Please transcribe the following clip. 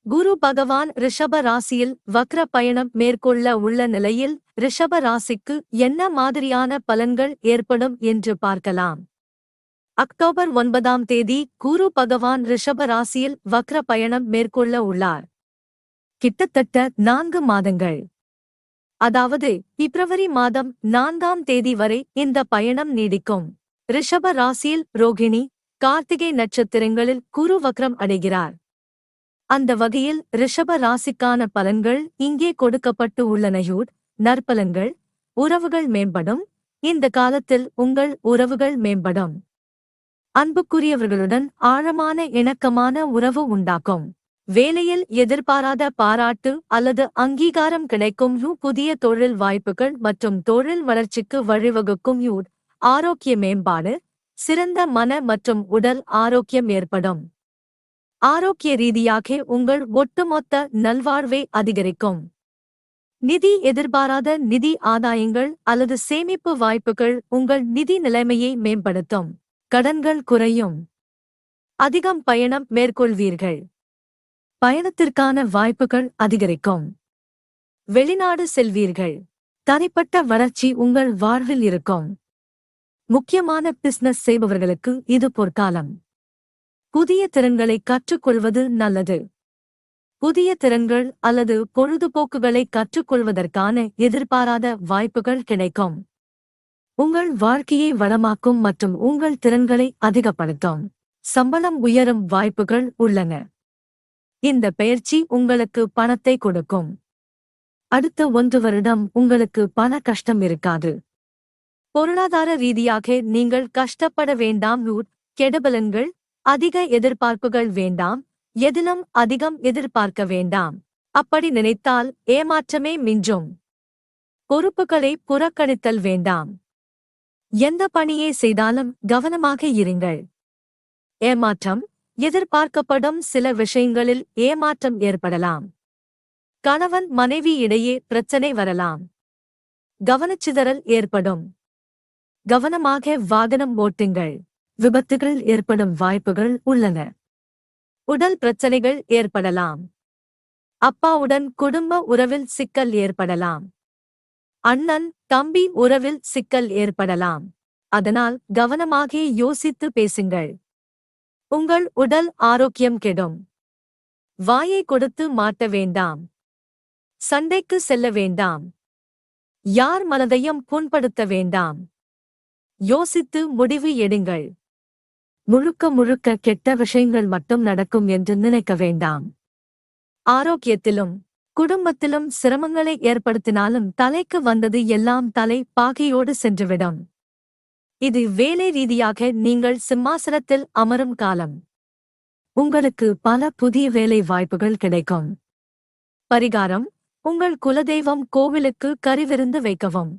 குரு பகவான் ரிஷப ராசியில் வக்ர பயணம் மேற்கொள்ள உள்ள நிலையில் ரிஷப ராசிக்கு என்ன மாதிரியான பலன்கள் ஏற்படும் என்று பார்க்கலாம். அக்டோபர் 9ஆம் தேதி குரு பகவான் ரிஷப ராசியில் வக்ர பயணம் மேற்கொள்ள உள்ளார். கிட்டத்தட்ட 4 மாதங்கள், அதாவது பிப்ரவரி மாதம் 4ஆம் தேதி வரை இந்த பயணம் நீடிக்கும். ரிஷப ராசியில் ரோகிணி, கார்த்திகை நட்சத்திரங்களில் குரு வக்ரம் அடைகிறார். அந்த வகையில் ரிஷப ராசிக்கான பலன்கள் இங்கே கொடுக்கப்பட்டு உள்ளன. நற்பலன்கள்: உறவுகள் மேம்படும். இந்த காலத்தில் உங்கள் உறவுகள் மேம்படும். அன்புக்குரியவர்களுடன் ஆழமான இணக்கமான உறவு உண்டாக்கும். வேலையில் எதிர்பாராத பாராட்டு அல்லது அங்கீகாரம் கிடைக்கும். புதிய தொழில் வாய்ப்புகள் மற்றும் தொழில் வளர்ச்சிக்கு வழிவகுக்கும். ஆரோக்கிய மேம்பாடு: சிறந்த மன மற்றும் உடல் ஆரோக்கியம் ஏற்படும். ஆரோக்கிய ரீதியாக உங்கள் ஒட்டுமொத்த நல்வாழ்வை அதிகரிக்கும். நிதி: எதிர்பாராத நிதி ஆதாயங்கள் அல்லது சேமிப்பு வாய்ப்புகள் உங்கள் நிதி நிலைமையை மேம்படுத்தும். கடன்கள் குறையும். அதிகம் பயணம் மேற்கொள்வீர்கள். பயணத்திற்கான வாய்ப்புகள் அதிகரிக்கும். வெளிநாடு செல்வீர்கள். தனிப்பட்ட வளர்ச்சி உங்கள் வாழ்வில் இருக்கும். முக்கியமான பிசினஸ் செய்பவர்களுக்கு இது பொற்காலம். புதிய திறன்களை கற்றுக்கொள்வது நல்லது. புதிய திறன்கள் அல்லது பொழுதுபோக்குகளை கற்றுக்கொள்வதற்கான எதிர்பாராத வாய்ப்புகள் கிடைக்கும். உங்கள் வாழ்க்கையை வளமாக்கும் மற்றும் உங்கள் திறன்களை அதிகப்படுத்தும். சம்பளம் உயரும் வாய்ப்புகள் உள்ளன. இந்த பெயர்ச்சி உங்களுக்கு பணத்தை கொடுக்கும். அடுத்த 1 வருடம் உங்களுக்கு பண கஷ்டம் இருக்காது. பொருளாதார ரீதியாக நீங்கள் கஷ்டப்பட வேண்டாம். கெடுபலன்கள்: அதிக எதிர்பார்ப்புகள் வேண்டாம். எதிலும் அதிகம் எதிர்பார்க்க வேண்டாம். அப்படி நினைத்தால் ஏமாற்றமே மிஞ்சும். பொறுப்புகளை புறக்கணித்தல் வேண்டாம். எந்த பணியை செய்தாலும் கவனமாக இருங்கள். ஏமாற்றம்: எதிர்பார்க்கப்படும் சில விஷயங்களில் ஏமாற்றம் ஏற்படலாம். கணவன் மனைவி இடையே பிரச்சனை வரலாம். கவனச்சிதறல் ஏற்படும். கவனமாக வாகனம் ஓட்டுங்கள். விபத்துகள் ஏற்படும் வாய்ப்புகள் உள்ளன. உடல் பிரச்சனைகள் ஏற்படலாம். அப்பாவுடன் குடும்ப உறவில் சிக்கல் ஏற்படலாம். அண்ணன் தம்பி உறவில் சிக்கல் ஏற்படலாம். அதனால் கவனமாக யோசித்து பேசுங்கள். உங்கள் உடல் ஆரோக்கியம் கெடும். வாயை கொடுத்து மாட்ட வேண்டாம். சண்டைக்கு செல்ல வேண்டாம். யார் மனதையும் புண்படுத்த வேண்டாம். யோசித்து முடிவு எடுங்கள். முழுக்க கெட்ட விஷயங்கள் மட்டும் நடக்கும் என்று நினைக்க வேண்டாம். ஆரோக்கியத்திலும் குடும்பத்திலும் சிரமங்களை ஏற்படுத்தினாலும் தலைக்கு வந்தது எல்லாம் தலை பாகையோடு சென்றுவிடும். இது வேலை ரீதியாக நீங்கள் சிம்மாசனத்தில் அமரும் காலம். உங்களுக்கு பல புதிய வேலை வாய்ப்புகள் கிடைக்கும். பரிகாரம்: உங்கள் குலதெய்வம் கோவிலுக்கு கறிவிருந்து வைக்கவும்.